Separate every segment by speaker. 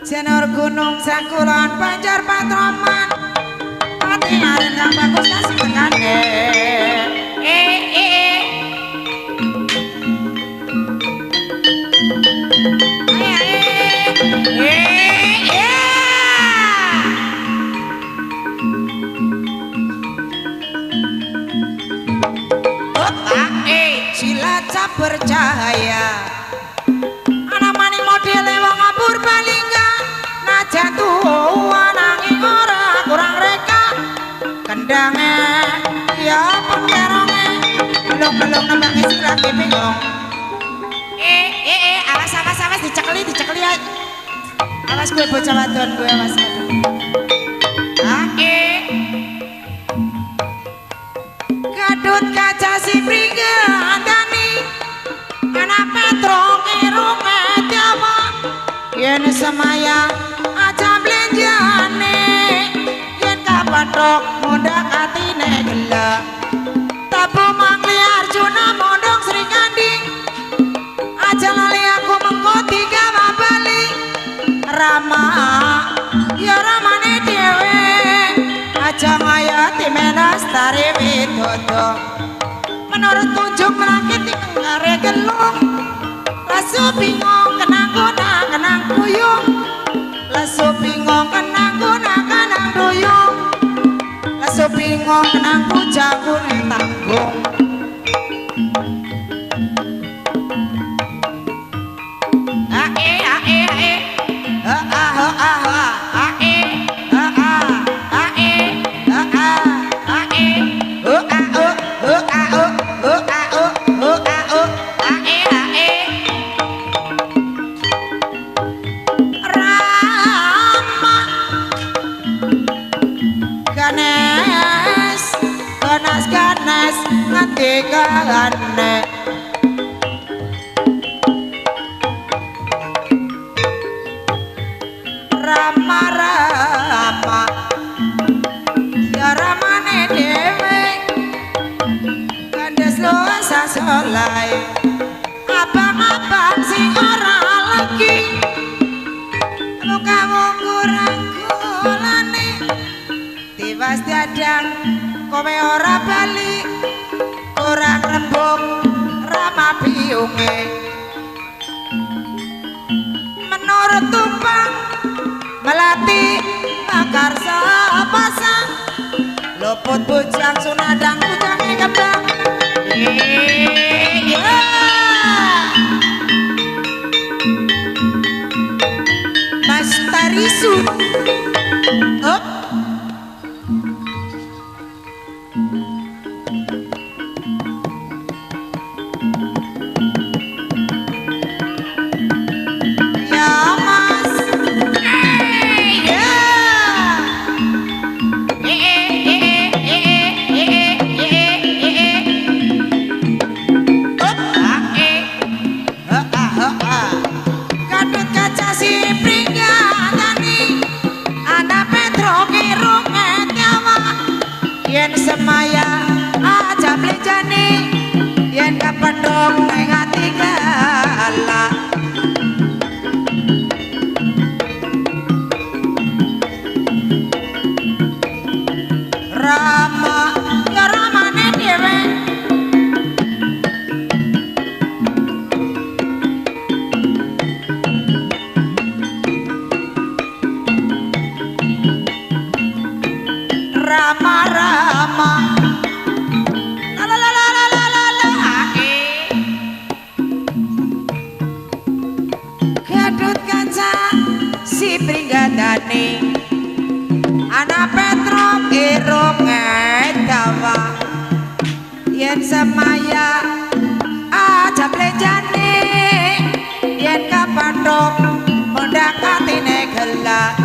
Speaker 1: Janur gunung sakulon banjar patroman pati aren kang bagus kasih tekane Cilacap bercahaya anak maning model wong ngabur balingga najan tuwa nanging ora kurang reka kendangnya ya pengeronge belum nembang isi lagi bingung awas dicekeli awas gue bocah wadon gue awas gadut kaca si pringgandani anak petro irung etiawa yen semaya aja belenjane yen kapatrok mundak atine gelak tabu mangli Arjuna mondong Sri Kandi aja lali aku mengkoti gawa bali Rama ya ramane dewe aja ngayati menastari widodo menurut tunjuk melangit ngare gelung lasu bingung kenang guna kenang kuyung lasu bingung kenang guna kenang duyung lasu bingung kenang kujang kuning tanggung ganas nganti kalane Rama ya ramane dewe kandes lo sasolai abang-abang sing ora lagi mukamu kurang kulane tiwas dadang kowe ora bali kurang rembug Rama biunge menurut tumpang melati bakar sapasang luput bujang sunadang bujang ini kembang Mas Tarisu semaya aja belenjane yen kapendhong ning ati galak Rama ya ramane dhewe Rama gadut kaca si pringgandani anak Petro irung edawa yen semaya aja belenjane yen kapandhok mondhak atine gelak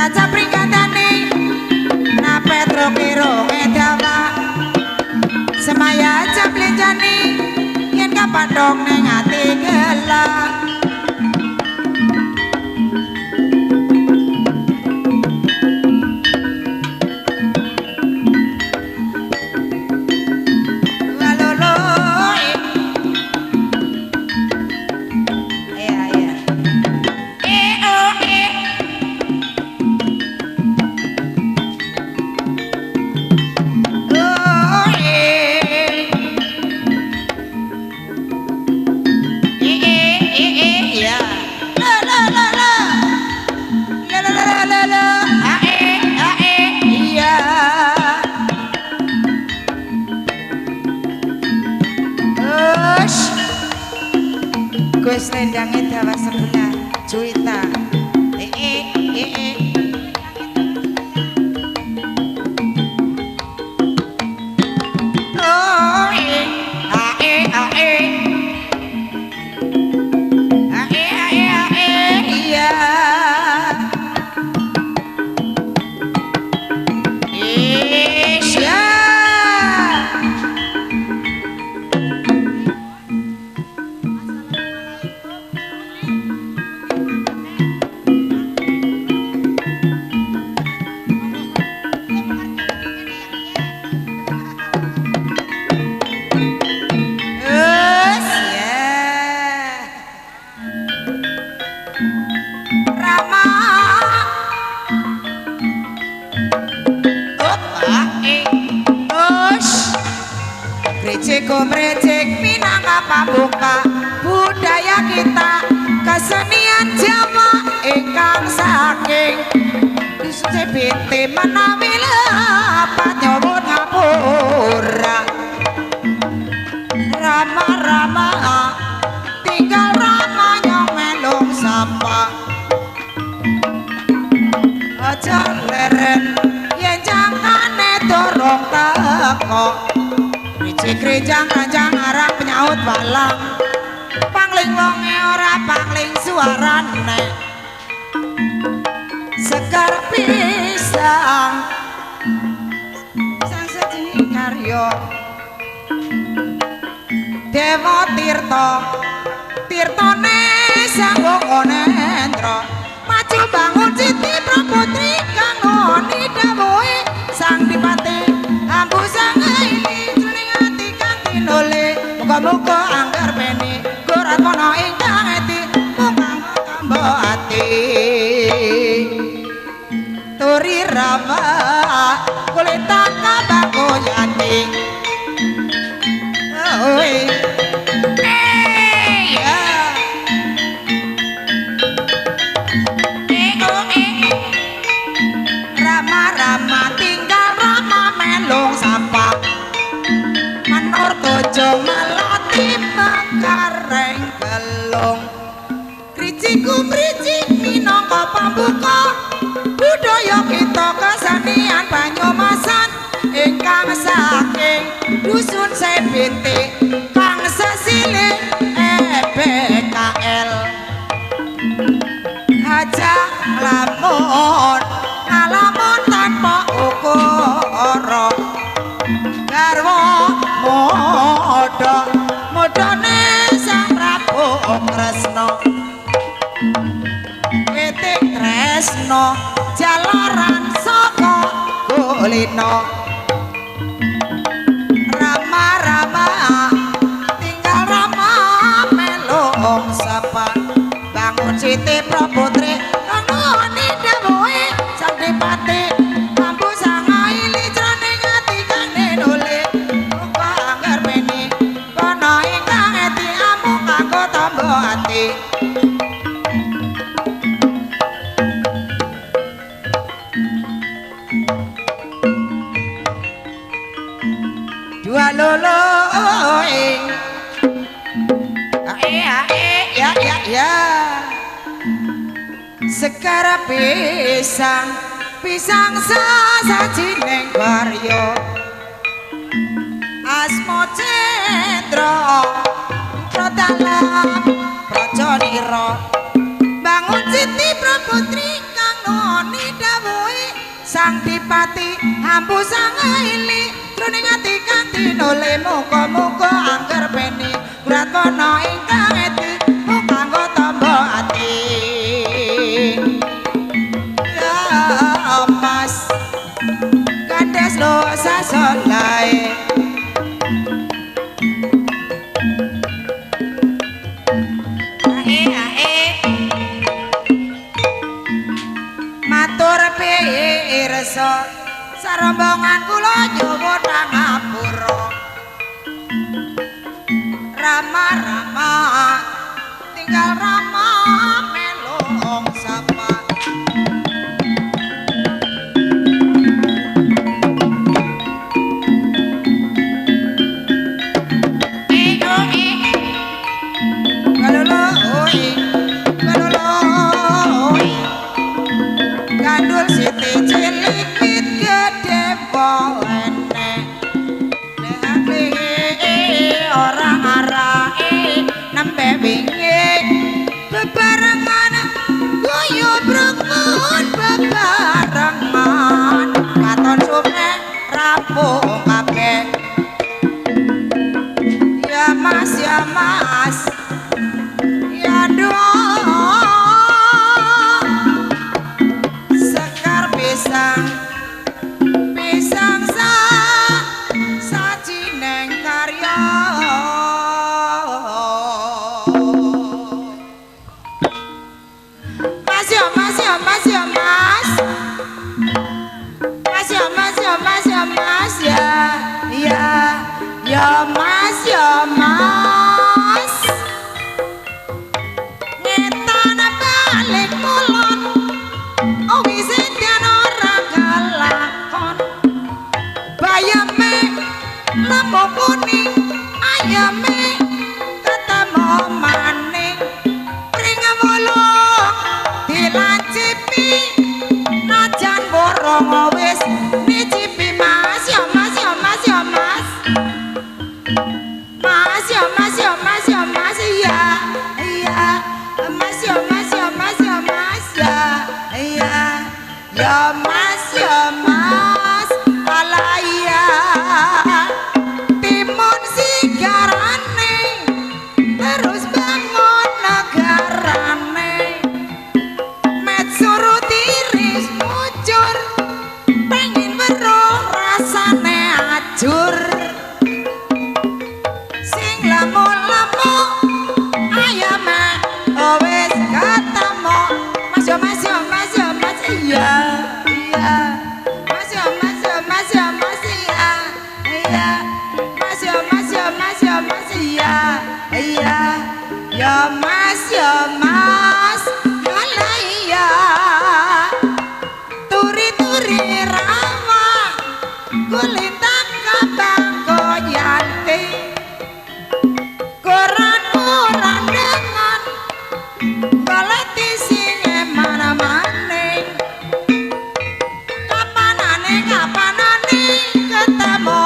Speaker 1: kaca pringkatane na Petro kiro ngedawa semaya aja blenjani yen kapadhok ning ati gelak Gus lendange dawa sebelah Juwita Brecek minangka pambuka budaya kita kesenian Jawa ingkang saking CBT menawi lepat nyuwun ngapura rama-rama tinggal rama nyong melong sampah aja leren yen jangkane dorong teko Krejang ranjang arang penyaut balang pangling wonge ora pangling suarane sekar pisang sang seji karya Dewa Tirta Tirtane sang Nendra maju bangun Siti Praputri kang ngoni dawuhe sang Dipati ambu sang muga-muga anggar beni Guratwana ingkang eti mungkang tambo ati turi rama kulita kabako yati oi rama-rama tinggal rama melong sapa manur tojo melati makareng gelung kriciku mricik minangka pambuka budaya kita kesenian Banyumasan ingkang saking dusun Sebinti kang sesilih BKL aja lamun alamun tanpa ukara garwa modone sang Prabu Kresna witik tresna jalaran saka kulina rama-rama tinggal rama melong sapa bangun Siti Praputri kang ngoni dawuhe sang Dipati ambu sang aili jroning ati kang denole muga anggar beni kono ingkang eti amu kanggo tambo ati dua lolo ya sekara pisang sasajining warya asma Cendra Pradalem Prajanira bangun Siti Praputri kang lakoni dawuhi sang dipati ampu sang ili jroning ati kanthi nole muga-muga angger beni Ratwana ingkang eti kanggo tamba ati ya Mas kandes lo sasolae matur pirsa sarombongan kula nyuwun ngapura Rama tinggal Rama melong sapa Gandul siti cilik wit gede wene ora arake nembe wingi bebarengan guyu brungun bebarengan katon sume rampung kabeh ya Mas ya doa sekar pisang saji neng karya Mas ya Mas ya Mas ya Mas Mas ya Mas ya Mas ya Mas ya ya Mas ya Mas ngetana balik kulon oh wis ora galakon bayame lampu kuning ayame ketemu maning pring mulung dilancipi najan borong wis nicipi Mas ya Mas ya Mas ya Mas Mas ya Mas ya Mas ya Mas ya Mas ya Mas ya Mas ya Mas ya Mas ya Mas alaya timun sigarane terus bangun negarane met suruh tiris mucur pengen weruh rasane ajur sing lamu-lamu ayame wis ketemu Mas ya Mas ya Mas ya Mas iya Mas ya Mas ya Mas ya Mas iya Mas ya Mas ya Mas ya Mas iya ya Mas ya Mas ala iya turi-turi rawa kulintang kabang goyanti koran-koran dengan baleti singe mana-maning kapanane ketemu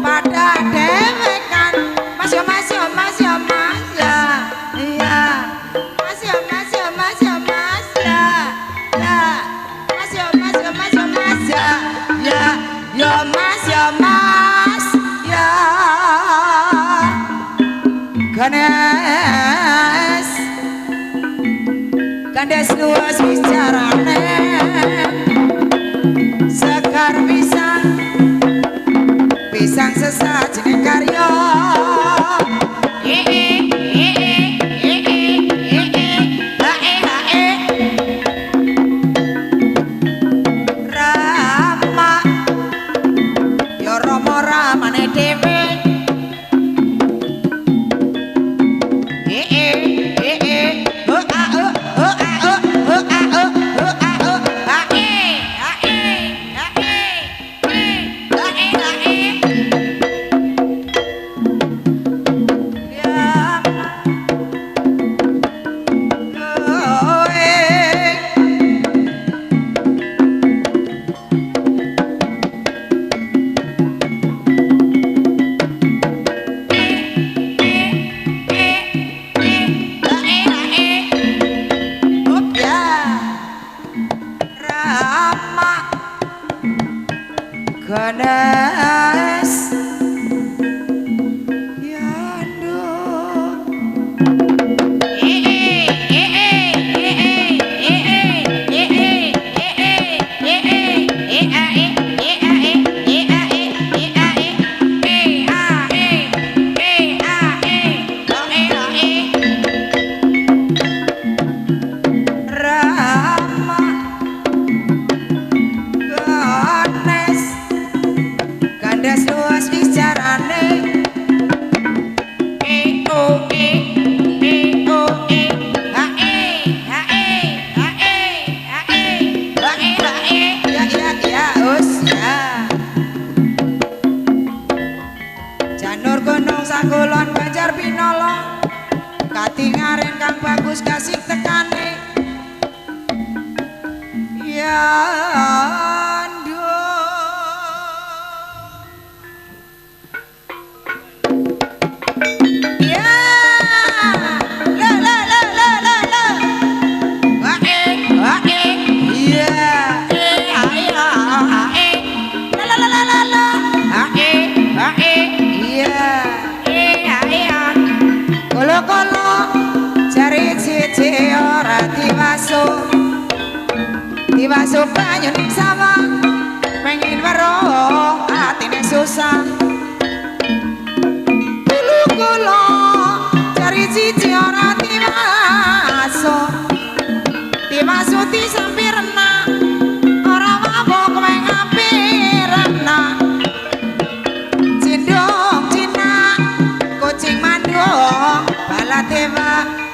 Speaker 1: pada dewekan Mas ya Mas ya Mas ya Mas ya Mas ya Mas ya Mas ya Mas ya Mas ya Mas ya Mas ya Mas ya Mas ya Mas ya Gandes luas bicarane sekar Rama Ganes Kulon Banjar Pinolo katingaren kang bagus kasih tekane ya Diwaso banyu ning sawah pengen weruh atine susah dulu kula cari siji ora diwaso disampirna ora mabok kowe ngampirna cindong cina kucing mandung baladewa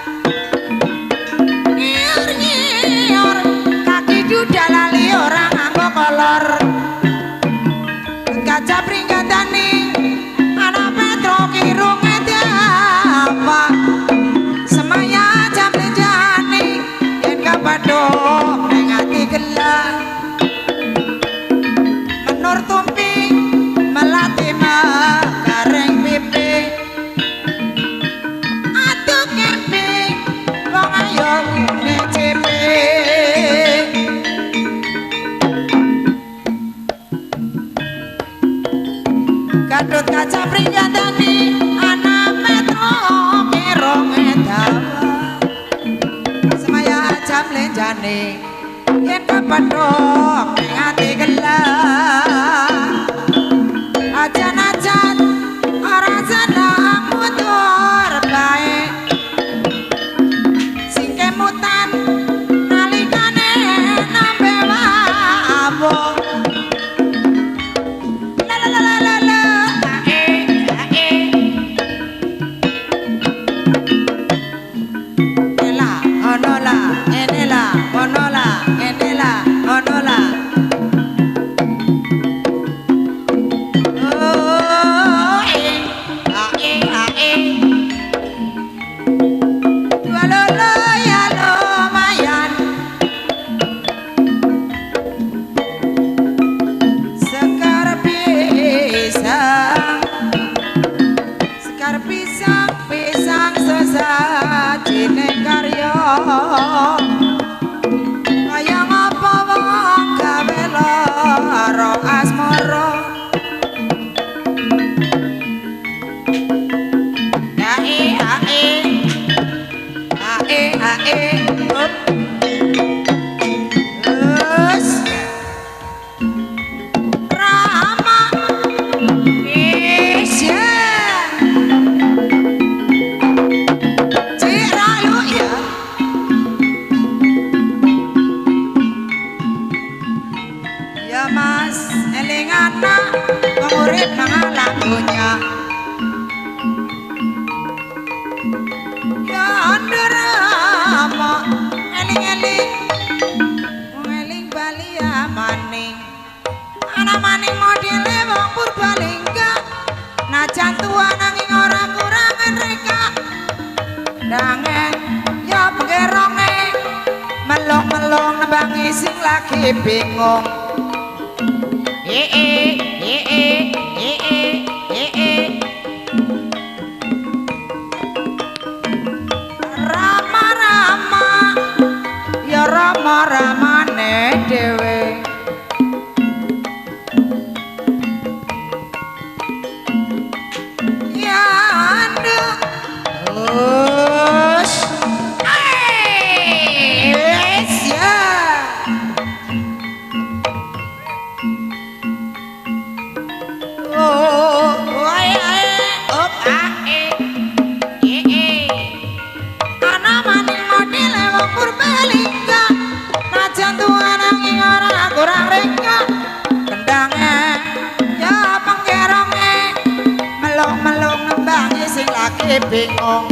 Speaker 1: dalali orang nganggo kolor kaca pringgatane ana petro kirunge apa semaya jam lejane yen kapadho ning ati gelah menur tumpi melati gareng pipi aduh kepi wong ayo ngecepe Gadot kaca pringgatane ana metro kirung dawa semaya jam lenjane yen kapadhok ning ati gelah ajan-ajan ora seneng mundur bae sing kemutan nalikane nembe wabah pisang sesajine karya kaya ngapa wong gawe lara asmara urip nang alam dunya ya nderama eling-eling eling bali maning ana maning modele wong Purbalingga najan tuwa nanging ora kurangan reka dangen ya pengeronge melong-melong nembangi sing lagi bingung Rama-ramane dhewe lagi bingung.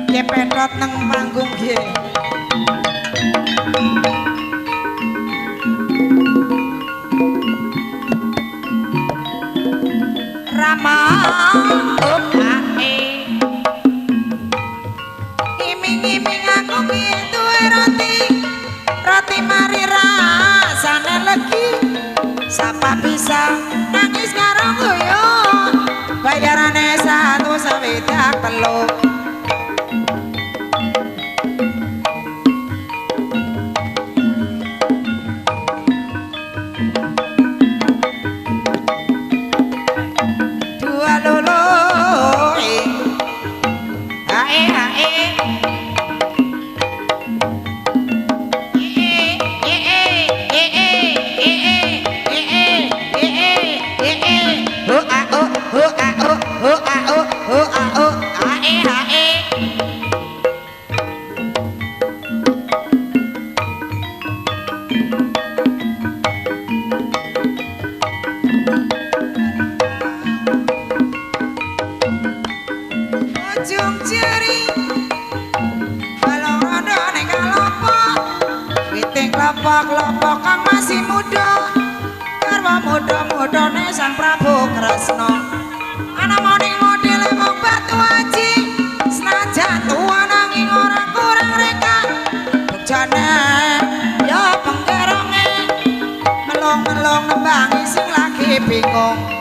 Speaker 1: Kepedot nang panggung nggih. Rama okae iming-iming aku ki duwe roti mari rasane legi sapa bisa nangis karo guyon bayarane 1,3. Ujung jari balong rondo ning kalopok witing klopok-klopok kang masih muda garwa muda-mudane Sang Prabu Kresna ana moning modele wong batu aji senajan tuwa nanging ora kurang reka bukjane ya pengkeronge melong-melong nembangi sing lagi bingung.